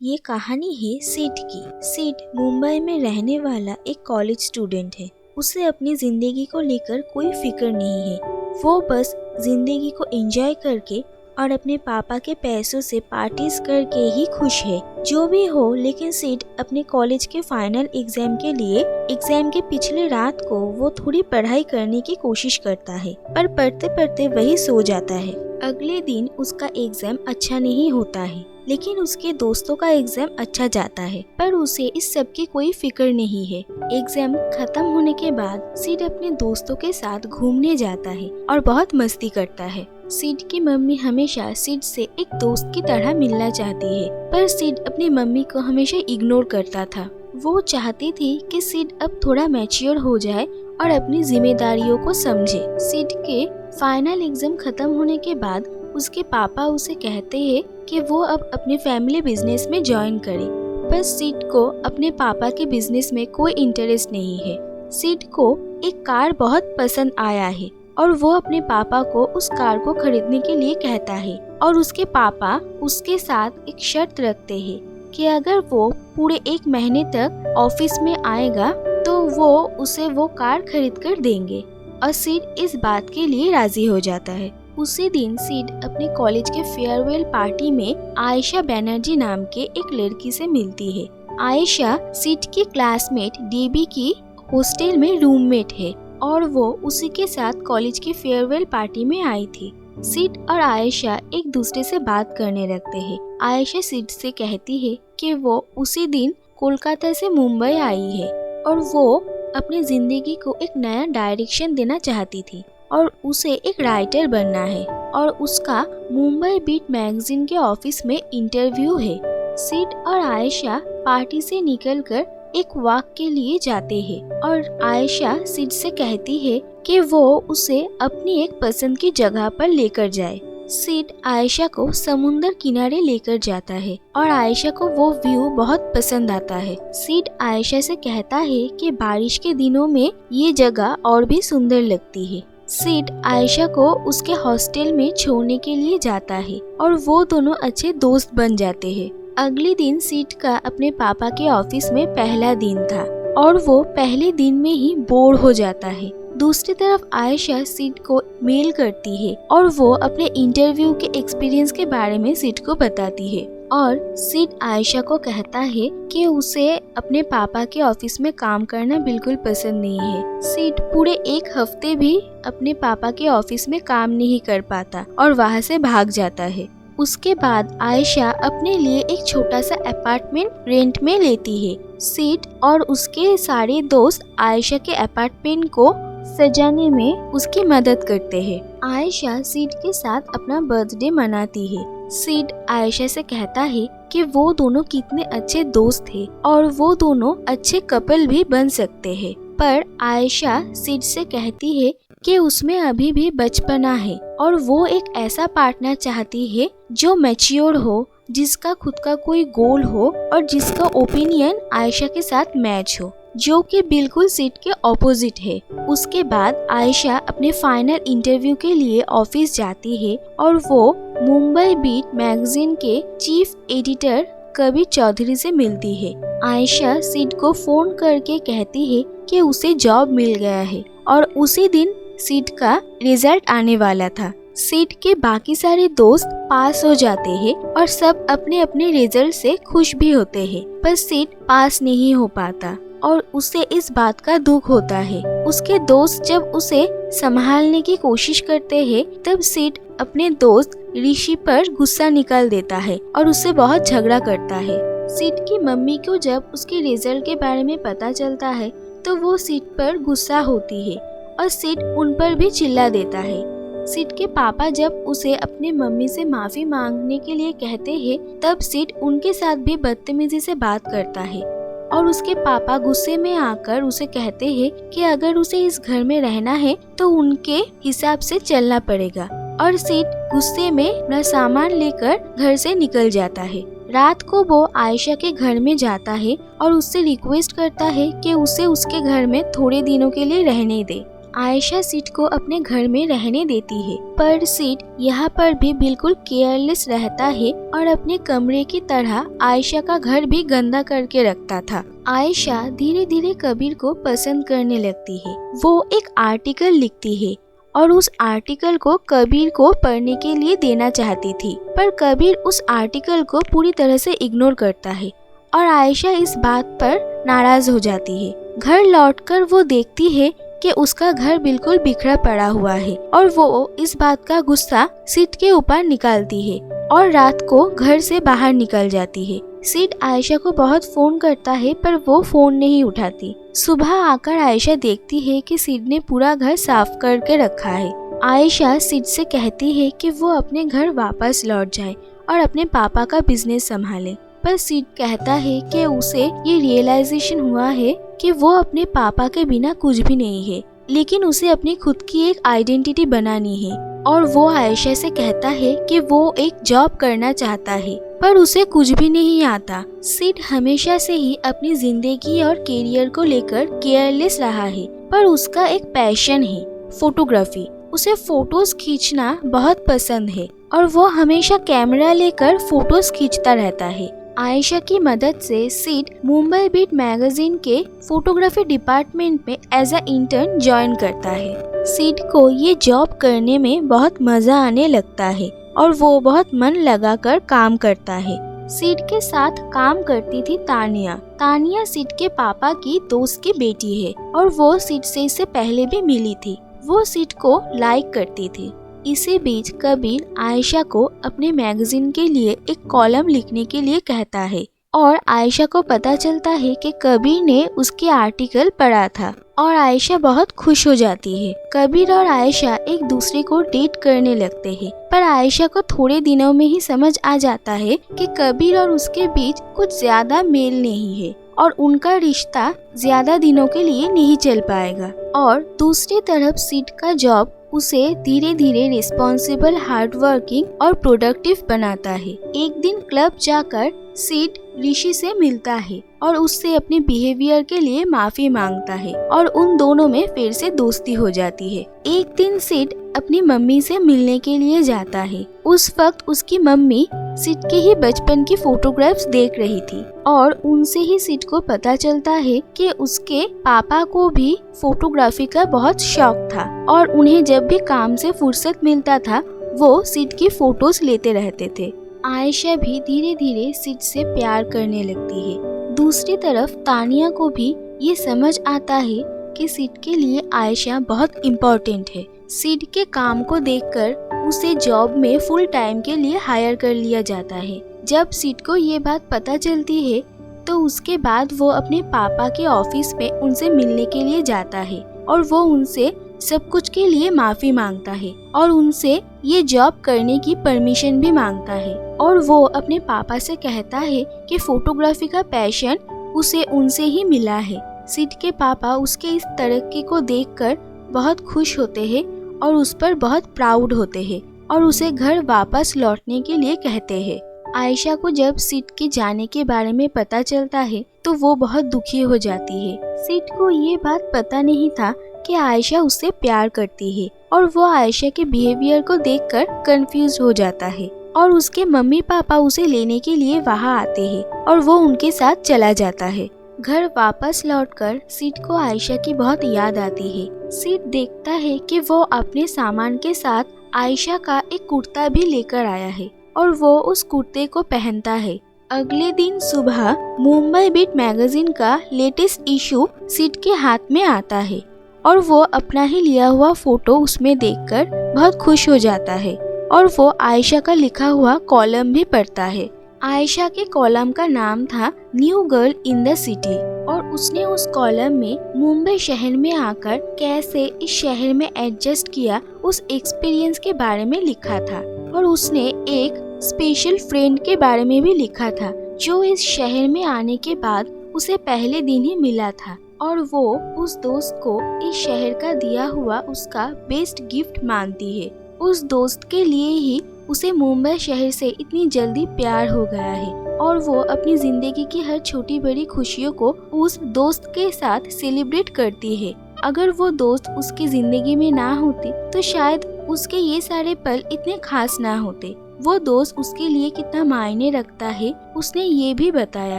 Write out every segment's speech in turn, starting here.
ये कहानी है सिड की। सिड मुंबई में रहने वाला एक कॉलेज स्टूडेंट है। उसे अपनी जिंदगी को लेकर कोई फिक्र नहीं है। वो बस जिंदगी को एंजॉय करके और अपने पापा के पैसों से पार्टीज करके ही खुश है। जो भी हो, लेकिन सिड अपने कॉलेज के फाइनल एग्जाम के लिए एग्जाम के पिछले रात को वो थोड़ी पढ़ाई करने की कोशिश करता है, पर पढ़ते पढ़ते वही सो जाता है। अगले दिन उसका एग्जाम अच्छा नहीं होता है, लेकिन उसके दोस्तों का एग्जाम अच्छा जाता है, पर उसे इस सब की कोई फिक्र नहीं है। एग्जाम खत्म होने के बाद सिड अपने दोस्तों के साथ घूमने जाता है और बहुत मस्ती करता है। सिड की मम्मी हमेशा सिड से एक दोस्त की तरह मिलना चाहती है, पर सिड अपनी मम्मी को हमेशा इग्नोर करता था। वो चाहती थी कि सिड अब थोड़ा मैच्योर हो जाए और अपनी जिम्मेदारियों को समझे। सिड के फाइनल एग्जाम खत्म होने के बाद उसके पापा उसे कहते हैं कि वो अब अपने फैमिली बिजनेस में ज्वाइन करे, पर सिड को अपने पापा के बिजनेस में कोई इंटरेस्ट नहीं है। सिड को एक कार बहुत पसंद आया है और वो अपने पापा को उस कार को खरीदने के लिए कहता है, और उसके पापा उसके साथ एक शर्त रखते हैं कि अगर वो पूरे 1 महीने तक ऑफिस में आएगा तो वो उसे वो कार खरीद कर देंगे, और सिड इस बात के लिए राजी हो जाता है। उसी दिन सिड अपने कॉलेज के फेयरवेल पार्टी में आयशा बनर्जी नाम के एक लड़की से मिलती है। आयशा सिड की क्लासमेट डेबी की हॉस्टल में रूममेट है और वो उसी के साथ कॉलेज की फेयरवेल पार्टी में आई थी। सिड और आयशा एक दूसरे से बात करने लगते हैं। आयशा सिड से कहती है कि वो उसी दिन कोलकाता से मुंबई आई है और वो अपनी जिंदगी को एक नया डायरेक्शन देना चाहती थी और उसे एक राइटर बनना है, और उसका मुंबई बीट मैगजीन के ऑफिस में इंटरव्यू है। सिड और आयशा पार्टी से निकलकर एक वॉक के लिए जाते हैं और आयशा सिड से कहती है कि वो उसे अपनी एक पसंद की जगह पर लेकर जाए। सिड आयशा को समुंदर किनारे लेकर जाता है और आयशा को वो व्यू बहुत पसंद आता है। सिड आयशा से कहता है कि बारिश के दिनों में ये जगह और भी सुंदर लगती है। सिड आयशा को उसके हॉस्टल में छोड़ने के लिए जाता है और वो दोनों अच्छे दोस्त बन जाते हैं। अगले दिन सिड का अपने पापा के ऑफिस में पहला दिन था और वो पहले दिन में ही बोर हो जाता है। दूसरी तरफ आयशा सिड को मेल करती है और वो अपने इंटरव्यू के एक्सपीरियंस के बारे में सिड को बताती है, और सिड आयशा को कहता है कि उसे अपने पापा के ऑफिस में काम करना बिल्कुल पसंद नहीं है। सिड पूरे 1 हफ्ते भी अपने पापा के ऑफिस में काम नहीं कर पाता और वहाँ से भाग जाता है। उसके बाद आयशा अपने लिए एक छोटा सा अपार्टमेंट रेंट में लेती है। सिड और उसके सारे दोस्त आयशा के अपार्टमेंट को सजाने में उसकी मदद करते हैं। आयशा सिड के साथ अपना बर्थडे मनाती है। सिड आयशा से कहता है कि वो दोनों कितने अच्छे दोस्त हैं और वो दोनों अच्छे कपल भी बन सकते हैं, पर आयशा सिड से कहती है कि उसमें अभी भी बचपना है और वो एक ऐसा पार्टनर चाहती है जो मैच्योर हो, जिसका खुद का कोई गोल हो और जिसका ओपिनियन आयशा के साथ मैच हो, जो कि बिल्कुल सिड के ऑपोजिट है। उसके बाद आयशा अपने फाइनल इंटरव्यू के लिए ऑफिस जाती है और वो मुंबई बीट मैगजीन के चीफ एडिटर कबीर चौधरी से मिलती है। आयशा सिड को फोन करके कहती है कि उसे जॉब मिल गया है और उसी दिन सिड का रिजल्ट आने वाला था। सिड के बाकी सारे दोस्त पास हो जाते हैं और सब अपने अपने रिजल्ट से खुश भी होते हैं, पर सिड पास नहीं हो पाता और उसे इस बात का दुख होता है। उसके दोस्त जब उसे संभालने की कोशिश करते हैं, तब सिड अपने दोस्त ऋषि पर गुस्सा निकाल देता है और उससे बहुत झगड़ा करता है। सिड की मम्मी को जब उसके रिजल्ट के बारे में पता चलता है तो वो सिड पर गुस्सा होती है और सिड उन पर भी चिल्ला देता है। सिड के पापा जब उसे अपने मम्मी से माफी मांगने के लिए कहते हैं, तब सिड उनके साथ भी बदतमीजी से बात करता है और उसके पापा गुस्से में आकर उसे कहते हैं कि अगर उसे इस घर में रहना है तो उनके हिसाब से चलना पड़ेगा, और सिड गुस्से में अपना सामान लेकर घर से निकल जाता है। रात को वो आयशा के घर में जाता है और उससे रिक्वेस्ट करता है कि उसे उसके घर में थोड़े दिनों के लिए रहने दे। आयशा सिड को अपने घर में रहने देती है, पर सिड यहाँ पर भी बिल्कुल केयरलेस रहता है और अपने कमरे की तरह आयशा का घर भी गंदा करके रखता था। आयशा धीरे धीरे कबीर को पसंद करने लगती है। वो एक आर्टिकल लिखती है और उस आर्टिकल को कबीर को पढ़ने के लिए देना चाहती थी, पर कबीर उस आर्टिकल को पूरी तरह से इग्नोर करता है और आयशा इस बात पर नाराज हो जाती है। घर लौटकर वो देखती है कि उसका घर बिल्कुल बिखरा पड़ा हुआ है और वो इस बात का गुस्सा सिड के ऊपर निकालती है और रात को घर से बाहर निकल जाती है। सिड आयशा को बहुत फोन करता है पर वो फोन नहीं उठाती। सुबह आकर आयशा देखती है कि सिड ने पूरा घर साफ करके रखा है। आयशा सिड से कहती है कि वो अपने घर वापस लौट जाए और अपने पापा का बिजनेस संभाले, पर सिड कहता है कि उसे ये रियलाइजेशन हुआ है कि वो अपने पापा के बिना कुछ भी नहीं है, लेकिन उसे अपनी खुद की एक आइडेंटिटी बनानी है। और वो आयशा से कहता है कि वो एक जॉब करना चाहता है, पर उसे कुछ भी नहीं आता। सिड हमेशा से ही अपनी जिंदगी और करियर को लेकर केयरलेस रहा है, पर उसका एक पैशन है फोटोग्राफी। उसे फोटोज खींचना बहुत पसंद है और वो हमेशा कैमरा लेकर फोटोज खींचता रहता है। आयशा की मदद से सिड मुंबई बीट मैगजीन के फोटोग्राफी डिपार्टमेंट में एज अ इंटर्न ज्वाइन करता है। सिड को ये जॉब करने में बहुत मजा आने लगता है और वो बहुत मन लगाकर काम करता है। सिड के साथ काम करती थी तानिया। तानिया सिड के पापा की दोस्त की बेटी है और वो सिड से इससे पहले भी मिली थी। वो सिड को लाइक करती थी। इसी बीच कबीर आयशा को अपने मैगजीन के लिए एक कॉलम लिखने के लिए कहता है और आयशा को पता चलता है कि कबीर ने उसके आर्टिकल पढ़ा था और आयशा बहुत खुश हो जाती है। कबीर और आयशा एक दूसरे को डेट करने लगते हैं, पर आयशा को थोड़े दिनों में ही समझ आ जाता है कि कबीर और उसके बीच कुछ ज्यादा मेल नहीं है और उनका रिश्ता ज्यादा दिनों के लिए नहीं चल पाएगा। और दूसरी तरफ सिड का जॉब उसे धीरे धीरे रिस्पॉन्सिबल, हार्डवर्किंग और प्रोडक्टिव बनाता है। एक दिन क्लब जाकर सिड ऋषि से मिलता है और उससे अपने बिहेवियर के लिए माफी मांगता है और उन दोनों में फिर से दोस्ती हो जाती है। एक दिन सिड अपनी मम्मी से मिलने के लिए जाता है। उस वक्त उसकी मम्मी सिड के ही बचपन की फोटोग्राफ्स देख रही थी और उनसे ही सिड को पता चलता है कि उसके पापा को भी फोटोग्राफी का बहुत शौक था और उन्हें जब भी काम से फुर्सत मिलता था वो सिड की फोटोज लेते रहते थे। आयशा भी धीरे धीरे सिड से प्यार करने लगती है। दूसरी तरफ तानिया को भी ये समझ आता है कि सिड के लिए आयशा बहुत इम्पोर्टेंट है। सिड के काम को देखकर उसे जॉब में फुल टाइम के लिए हायर कर लिया जाता है। जब सिड को ये बात पता चलती है तो उसके बाद वो अपने पापा के ऑफिस में उनसे मिलने के लिए जाता है और वो उनसे सब कुछ के लिए माफी मांगता है और उनसे ये जॉब करने की परमिशन भी मांगता है और वो अपने पापा से कहता है कि फोटोग्राफी का पैशन उसे उनसे ही मिला है। सिड के पापा उसके इस तरक्की को देखकर बहुत खुश होते हैं और उस पर बहुत प्राउड होते हैं और उसे घर वापस लौटने के लिए कहते हैं। आयशा को जब सिड के जाने के बारे में पता चलता है तो वो बहुत दुखी हो जाती है। सिड को ये बात पता नहीं था कि आयशा उससे प्यार करती है और वो आयशा के बिहेवियर को देखकर कंफ्यूज हो जाता है और उसके मम्मी पापा उसे लेने के लिए वहाँ आते हैं और वो उनके साथ चला जाता है। घर वापस लौटकर सिड को आयशा की बहुत याद आती है। सिड देखता है कि वो अपने सामान के साथ आयशा का एक कुर्ता भी लेकर आया है और वो उस कुर्ते को पहनता है। अगले दिन सुबह मुंबई बीट मैगजीन का लेटेस्ट इशू सिड के हाथ में आता है और वो अपना ही लिया हुआ फोटो उसमें देखकर बहुत खुश हो जाता है और वो आयशा का लिखा हुआ कॉलम भी पढ़ता है। आयशा के कॉलम का नाम था new girl in the city और उसने उस कॉलम में मुंबई शहर में आकर कैसे इस शहर में एडजस्ट किया उस एक्सपीरियंस के बारे में लिखा था और उसने एक स्पेशल फ्रेंड के बारे में भी लिखा था जो इस शहर में आने के बाद उसे पहले दिन ही मिला था और वो उस दोस्त को इस शहर का दिया हुआ उसका बेस्ट गिफ्ट मानती है। उस दोस्त के लिए ही उसे मुंबई शहर से इतनी जल्दी प्यार हो गया है और वो अपनी जिंदगी की हर छोटी बड़ी खुशियों को उस दोस्त के साथ सेलिब्रेट करती है। अगर वो दोस्त उसकी जिंदगी में ना होते तो शायद उसके ये सारे पल इतने खास ना होते। वो दोस्त उसके लिए कितना मायने रखता है उसने ये भी बताया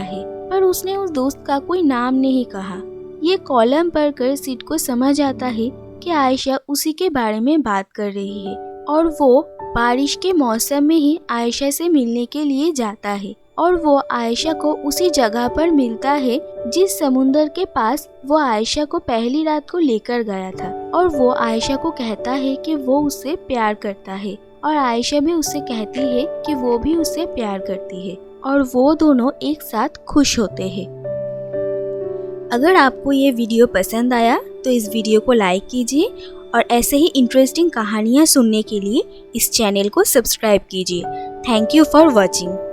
है, पर उसने उस दोस्त का कोई नाम नहीं कहा। ये कॉलम पढ़कर सिड को समझ आता है कि आयशा उसी के बारे में बात कर रही है और वो बारिश के मौसम में ही आयशा से मिलने के लिए जाता है और वो आयशा को उसी जगह पर मिलता है जिस समुंदर के पास वो आयशा को पहली रात को लेकर गया था। और वो आयशा को कहता है कि वो उससे प्यार करता है और आयशा भी उससे कहती है कि वो भी उससे प्यार करती है और वो दोनों एक साथ खुश होते हैं। अगर आपको ये वीडियो पसंद आया तो इस वीडियो को लाइक कीजिए और ऐसे ही इंटरेस्टिंग कहानियाँ सुनने के लिए इस चैनल को सब्सक्राइब कीजिए। Thank you for watching.